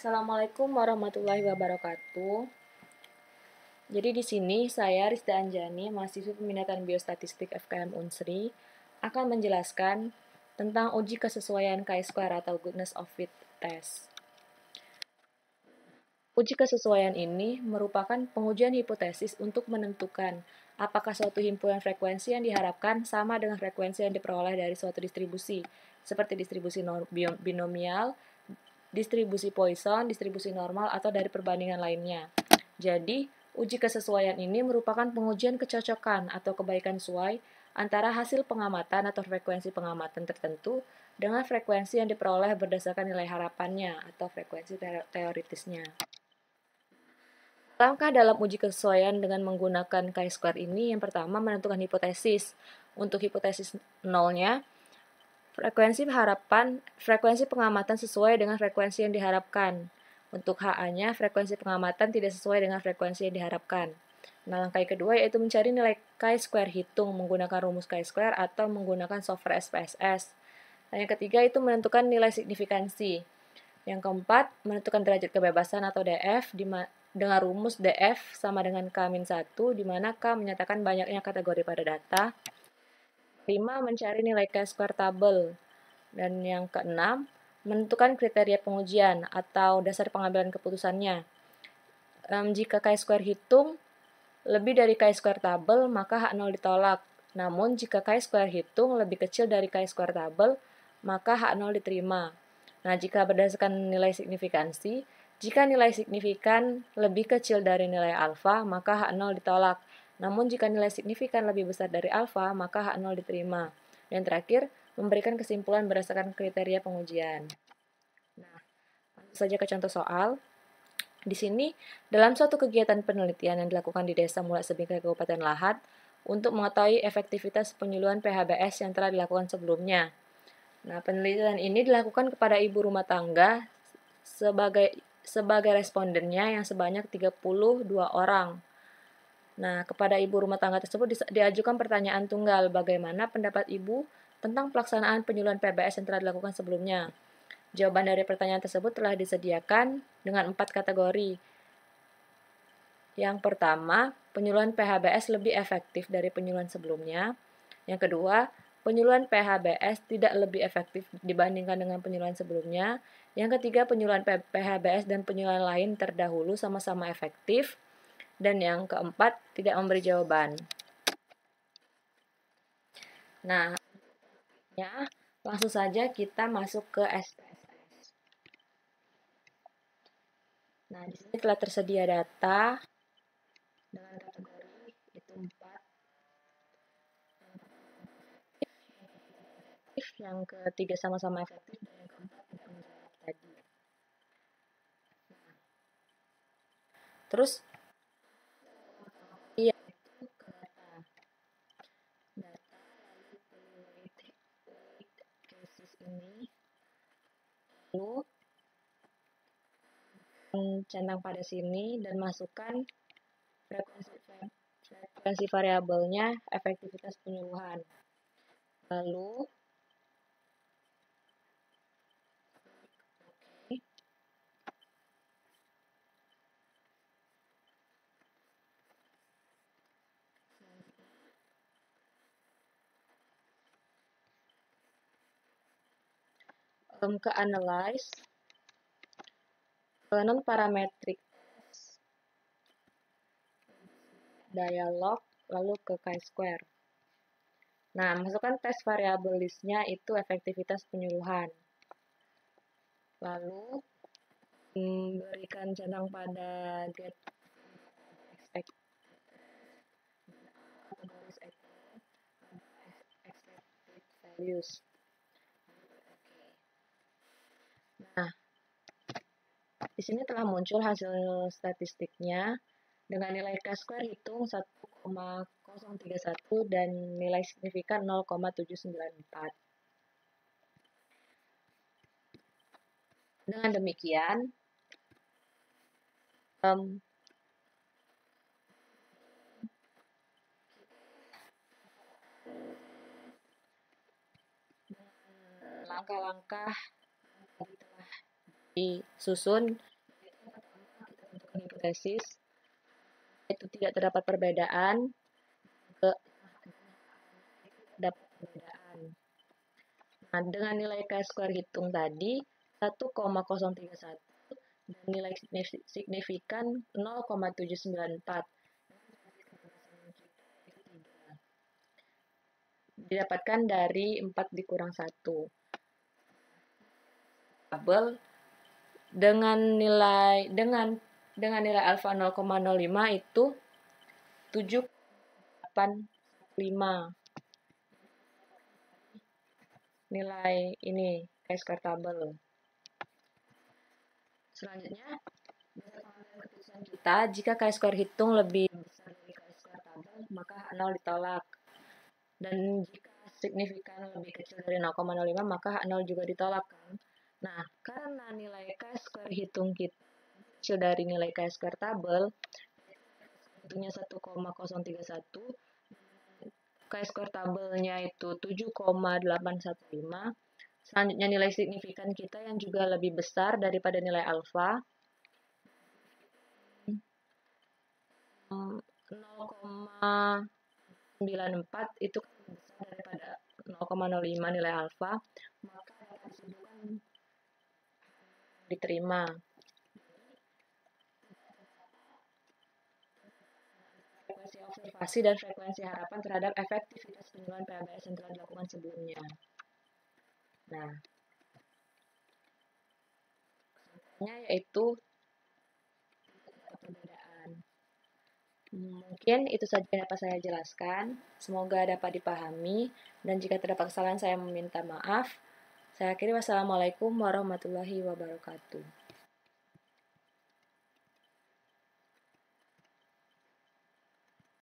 Assalamualaikum warahmatullahi wabarakatuh. Jadi di sini saya Rizda Anjani, mahasiswa peminatan biostatistik FKM Unsri, akan menjelaskan tentang uji kesesuaian chi-square atau goodness of fit test. Uji kesesuaian ini merupakan pengujian hipotesis untuk menentukan apakah suatu himpunan frekuensi yang diharapkan sama dengan frekuensi yang diperoleh dari suatu distribusi, seperti distribusi binomial, distribusi Poisson, distribusi normal, atau dari perbandingan lainnya. Jadi, uji kesesuaian ini merupakan pengujian kecocokan atau kebaikan sesuai antara hasil pengamatan atau frekuensi pengamatan tertentu dengan frekuensi yang diperoleh berdasarkan nilai harapannya atau frekuensi teoritisnya. Langkah dalam uji kesesuaian dengan menggunakan chi-square ini, yang pertama menentukan hipotesis. Untuk hipotesis nolnya, frekuensi pengamatan sesuai dengan frekuensi yang diharapkan. Untuk HA-nya, frekuensi pengamatan tidak sesuai dengan frekuensi yang diharapkan. Nah, langkah kedua yaitu mencari nilai chi-square hitung menggunakan rumus chi-square atau menggunakan software SPSS. Dan yang ketiga itu menentukan nilai signifikansi. Yang keempat, menentukan derajat kebebasan atau DF dengan rumus DF sama dengan K-1, di mana K menyatakan banyaknya kategori pada data. 5. Mencari nilai chi-square tabel. Dan yang keenam, menentukan kriteria pengujian atau dasar pengambilan keputusannya. Jika chi-square hitung lebih dari chi-square tabel, maka H0 ditolak. Namun, jika chi-square hitung lebih kecil dari chi-square tabel, maka H0 diterima. Nah, jika berdasarkan nilai signifikansi, jika nilai signifikan lebih kecil dari nilai alfa, maka H0 ditolak. Namun, jika nilai signifikan lebih besar dari alfa, maka H0 diterima. Dan terakhir, memberikan kesimpulan berdasarkan kriteria pengujian. Nah, langsung saja ke contoh soal. Di sini, dalam suatu kegiatan penelitian yang dilakukan di Desa Mulak Sebingkai, Kabupaten Lahat, untuk mengetahui efektivitas penyuluhan PHBS yang telah dilakukan sebelumnya. Nah, penelitian ini dilakukan kepada ibu rumah tangga sebagai respondennya yang sebanyak 32 orang. Nah, kepada ibu rumah tangga tersebut diajukan pertanyaan tunggal, bagaimana pendapat ibu tentang pelaksanaan penyuluhan PHBS yang telah dilakukan sebelumnya. Jawaban dari pertanyaan tersebut telah disediakan dengan 4 kategori. Yang pertama, penyuluhan PHBS lebih efektif dari penyuluhan sebelumnya. Yang kedua, penyuluhan PHBS tidak lebih efektif dibandingkan dengan penyuluhan sebelumnya. Yang ketiga, penyuluhan PHBS dan penyuluhan lain terdahulu sama-sama efektif. Dan yang keempat, tidak memberi jawaban. Nah, langsung saja kita masuk ke SPSS. Nah, di sini telah tersedia data dengan kategori itu 4. Yang ketiga sama-sama efektif dan yang keempat tidak menjawab tadi. Terus iya itu ke data lalu cases ini, lalu centang pada sini dan masukkan frekuensi variabelnya efektivitas penyuluhan. Lalu ke analyze non-parametric dialog, lalu ke chi-square. Nah, masukkan tes variabel listnya itu efektivitas penyuluhan. Lalu berikan centang pada get expected values. Nah, di sini telah muncul hasil statistiknya dengan nilai chi-square hitung 1,031 dan nilai signifikan 0,794. Dengan demikian, langkah-langkah telah disusun hipotesis itu tidak terdapat perbedaan, terdapat perbedaan. Nah, dengan nilai chi-square hitung tadi 1,031 dan nilai signifikan 0,794. Didapatkan dari 4 dikurang 1. Tabel dengan nilai alfa 0,05 itu 7,85. Nilai ini chi-square tabel. Selanjutnya, keputusan kita, jika chi-square hitung lebih besar dari chi-square tabel, maka H0 ditolak. Dan jika signifikan lebih kecil dari 0,05, maka H0 juga ditolak, kan? Nah, karena nilai chi-square hitung kita kecil dari nilai chi-square tabel, hitungnya 1,031, chi-square tabelnya itu 7,815. Selanjutnya nilai signifikan kita yang juga lebih besar daripada nilai alfa, 0,94 itu lebih besar daripada 0,05 nilai alfa, maka dapat disimpulkan diterima. Frekuensi observasi dan frekuensi harapan terhadap efektivitas penilaian PABS yang telah dilakukan sebelumnya. Nah, kesimpulannya yaitu perbedaan. Mungkin itu saja yang dapat saya jelaskan. Semoga dapat dipahami, dan jika terdapat kesalahan saya meminta maaf. Saya akhiri, wassalamualaikum warahmatullahi wabarakatuh.